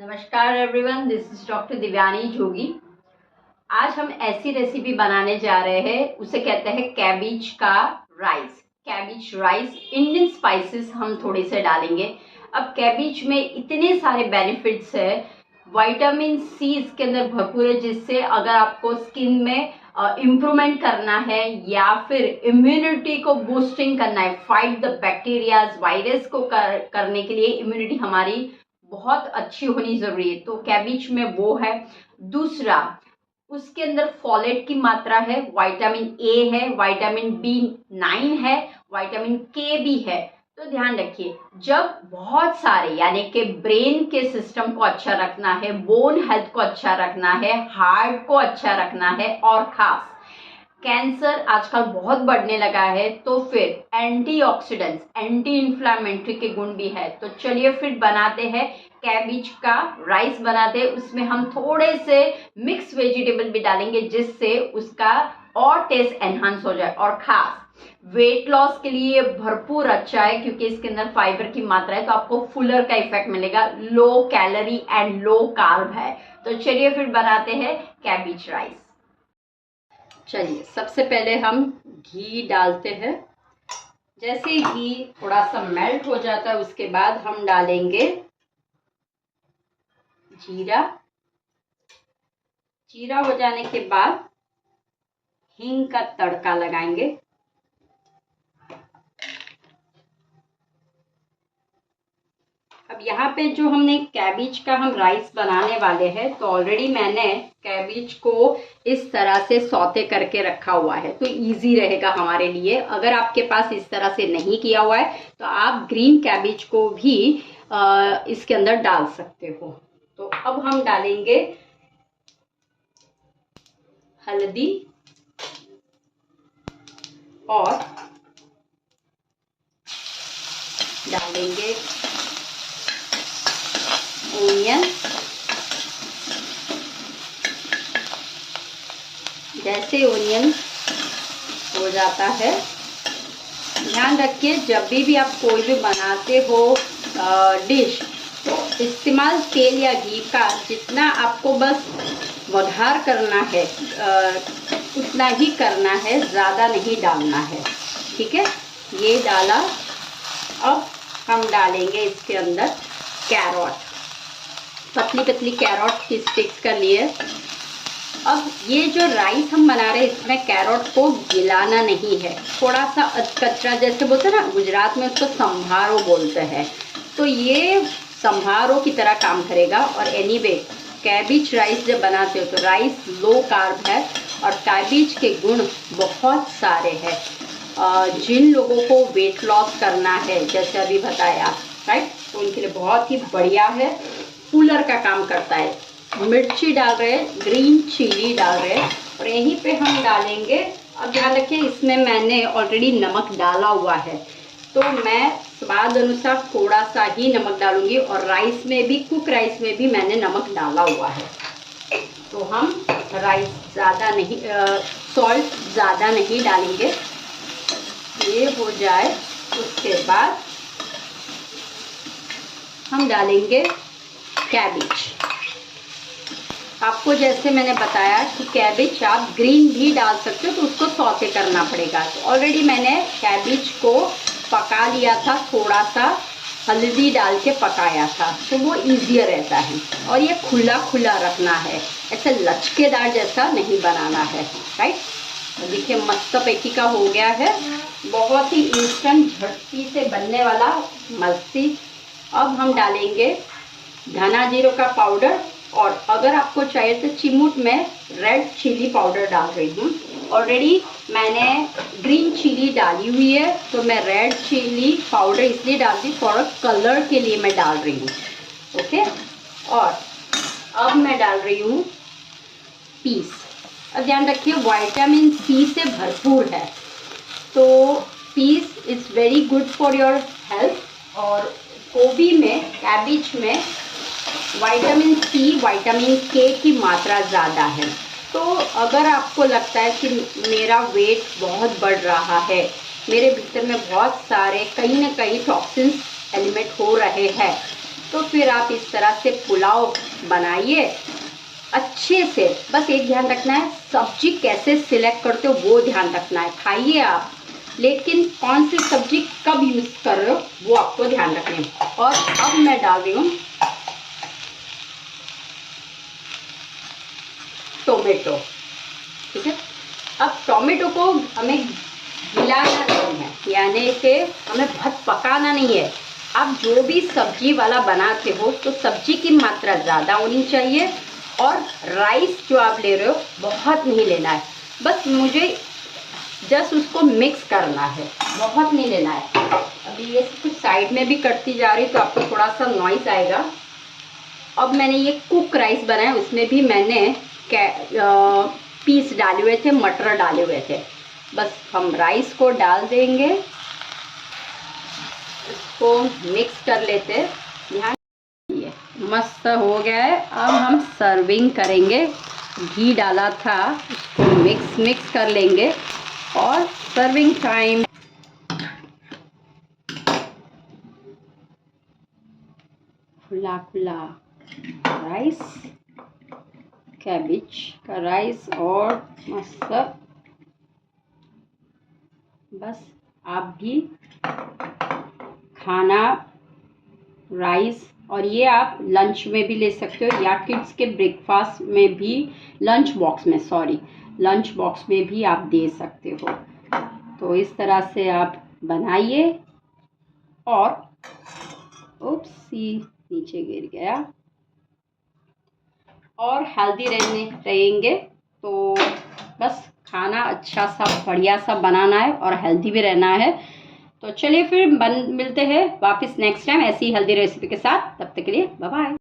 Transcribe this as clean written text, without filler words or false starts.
नमस्कार everyone, this is doctor Divyani Jogi. आज हम ऐसी रेसिपी बनाने जा रहे हैं, उसे कहते हैं कैबेज का rice. Cabbage rice, Indian spices हम थोड़े से डालेंगे। अब कैबेज में इतने सारे बेनिफिट्स है, विटामिन सी इसके अंदर भरपूर है, जिससे अगर आपको स्किन में इम्प्रूवमेंट करना है या फिर इम्यूनिटी को बूस्टिंग करना है, फाइट द बैक्टीरियाज, वायरस को करने के लिए इम्यूनिटी हमारी बहुत अच्छी होनी जरूरी है, तो कैबेज में वो है। दूसरा, उसके अंदर फॉलेट की मात्रा है, विटामिन ए है, विटामिन B9 है, विटामिन के भी है। तो ध्यान रखिए, जब बहुत सारे यानी कि ब्रेन के सिस्टम को अच्छा रखना है, बोन हेल्थ को अच्छा रखना है, हार्ट को अच्छा रखना है, और खास कैंसर आजकल बहुत बढ़ने लगा है, तो फिर एंटीऑक्सीडेंट्स, एंटी इंफ्लेमेटरी के गुण भी है। तो चलिए फिर बनाते हैं कैबेज का राइस बनाते हैं। उसमें हम थोड़े से मिक्स वेजिटेबल भी डालेंगे, जिससे उसका और टेस्ट एनहांस हो जाए, और खास वेट लॉस के लिए भरपूर अच्छा है, क्योंकि इसके अंदर फाइबर की मात्रा है, तो आपको फुलर का इफेक्ट मिलेगा। Low calorie and low carb है। तो चलिए फिर बनाते हैं कैबेज राइस। चलिए, सबसे पहले हम घी डालते हैं। जैसे ही घी थोड़ा सा मेल्ट हो जाता है, उसके बाद हम डालेंगे जीरा। जीरा हो जाने के बाद हींग का तड़का लगाएंगे। अब यहाँ पे जो हमने कैबेज का हम राइस बनाने वाले हैं, तो ऑलरेडी मैंने कैबेज को इस तरह से सौते करके रखा हुआ है, तो इजी रहेगा हमारे लिए। अगर आपके पास इस तरह से नहीं किया हुआ है, तो आप ग्रीन कैबेज को भी इसके अंदर डाल सकते हो। तो अब हम डालेंगे हल्दी और डालेंगे ओनियन। जैसे ओनियन हो जाता है, ध्यान रखिए जब भी आप कोई भी बनाते हो डिश, तो इस्तेमाल तेल या घी का जितना आपको बस वघार करना है उतना ही करना है, ज़्यादा नहीं डालना है। ठीक है, ये डाला। अब हम डालेंगे इसके अंदर कैरोट, पतली पतली कैरोट की स्टिक्स कर लिए। अब ये जो राइस हम बना रहे हैं, इसमें कैरोट को गिलाना नहीं है, थोड़ा सा कच्चा, जैसे बोलते हैं ना, गुजरात में उसको संभारो बोलते हैं, तो ये संभारो की तरह काम करेगा। और एनीवे, कैबेज राइस जब बनाते हो तो राइस लो कार्ब है, और कैबेज के गुण बहुत सारे हैं। जिन लोगों को वेट लॉस करना है, जैसे अभी बताया, राइट, तो उनके लिए बहुत ही बढ़िया है, कूलर का काम करता है। मिर्ची डाल रहे हैं, ग्रीन चिली डाल रहे हैं, और यहीं पे हम डालेंगे। अब ध्यान रखिए, इसमें मैंने ऑलरेडी नमक डाला हुआ है, तो मैं स्वाद अनुसार थोड़ा सा ही नमक डालूंगी, और राइस में भी, कुक राइस में भी मैंने नमक डाला हुआ है। तो हम राइस ज़्यादा नहीं, सॉल्ट ज़्यादा नहीं डालेंगे। ये हो जाए, उसके बाद हम डालेंगे कैबेज। आपको जैसे मैंने बताया कि कैबेज आप ग्रीन भी डाल सकते हो, तो उसको सौते करना पड़ेगा। तो ऑलरेडी मैंने कैबेज को पका लिया था, थोड़ा सा हल्दी डाल के पकाया था, तो वो ईजियर रहता है। और ये खुला खुला रखना है, ऐसे लचकेदार जैसा नहीं बनाना है, राइट। तो देखिए, मस्त पैकी का हो गया है, बहुत ही इंस्टेंट झटपट से बनने वाला मस्ती। अब हम डालेंगे धना जीरा का पाउडर, और अगर आपको चाहिए तो चिमूट में रेड चिली पाउडर डाल रही हूँ। ऑलरेडी मैंने ग्रीन चिली डाली हुई है, तो मैं रेड चिली पाउडर इसलिए डालती, थोड़ा कलर के लिए मैं डाल रही हूँ। ओके, और अब मैं डाल रही हूँ पीस। अब ध्यान रखिए, विटामिन सी से भरपूर है, तो peas is very good for your health. और गोभी में, कैबेज में विटामिन सी, विटामिन के की मात्रा ज़्यादा है। तो अगर आपको लगता है कि मेरा वेट बहुत बढ़ रहा है, मेरे भीतर में बहुत सारे कहीं ना कहीं टॉक्सिन्स एलिमिनेट हो रहे हैं, तो फिर आप इस तरह से पुलाव बनाइए अच्छे से। बस एक ध्यान रखना है, सब्जी कैसे सिलेक्ट करते हो वो ध्यान रखना है। खाइए आप, लेकिन कौन सी सब्जी कब यूज़ कर रहे हो वो आपको ध्यान रखना है। और अब मैं डाल रही हूँ टोमेटो। ठीक है, अब टोमेटो को हमें हिलाना नहीं है, यानी कि हमें बहुत पकाना नहीं है। आप जो भी सब्जी वाला बनाते हो तो सब्जी की मात्रा ज़्यादा होनी चाहिए, और राइस जो आप ले रहे हो बहुत नहीं लेना है। बस मुझे जस्ट उसको मिक्स करना है, बहुत नहीं लेना है। अभी ये कुछ साइड में भी करती जा रही तो आपको थोड़ा सा नॉइस आएगा। अब मैंने ये कुक राइस बनाया, उसमें भी मैंने पीस डाले हुए थे, मटर डाले हुए थे। बस हम राइस को डाल देंगे, इसको मिक्स कर लेते हैं। ध्यान, ये मस्त हो गया है। अब हम सर्विंग करेंगे। घी डाला था, उसको मिक्स कर लेंगे और सर्विंग टाइम। खुला खुला राइस, कैबिज का राइस और मस्त। बस आप भी खाना राइस, और ये आप लंच में भी ले सकते हो या किड्स के ब्रेकफास्ट में भी, लंच बॉक्स में भी आप दे सकते हो। तो इस तरह से आप बनाइए। और नीचे गिर गया। और हेल्दी रहेंगे तो बस खाना अच्छा सा बढ़िया सा बनाना है और हेल्दी भी रहना है। तो चलिए फिर मिलते हैं वापस नेक्स्ट टाइम ऐसी हेल्दी रेसिपी के साथ। तब तक के लिए बाय बाय।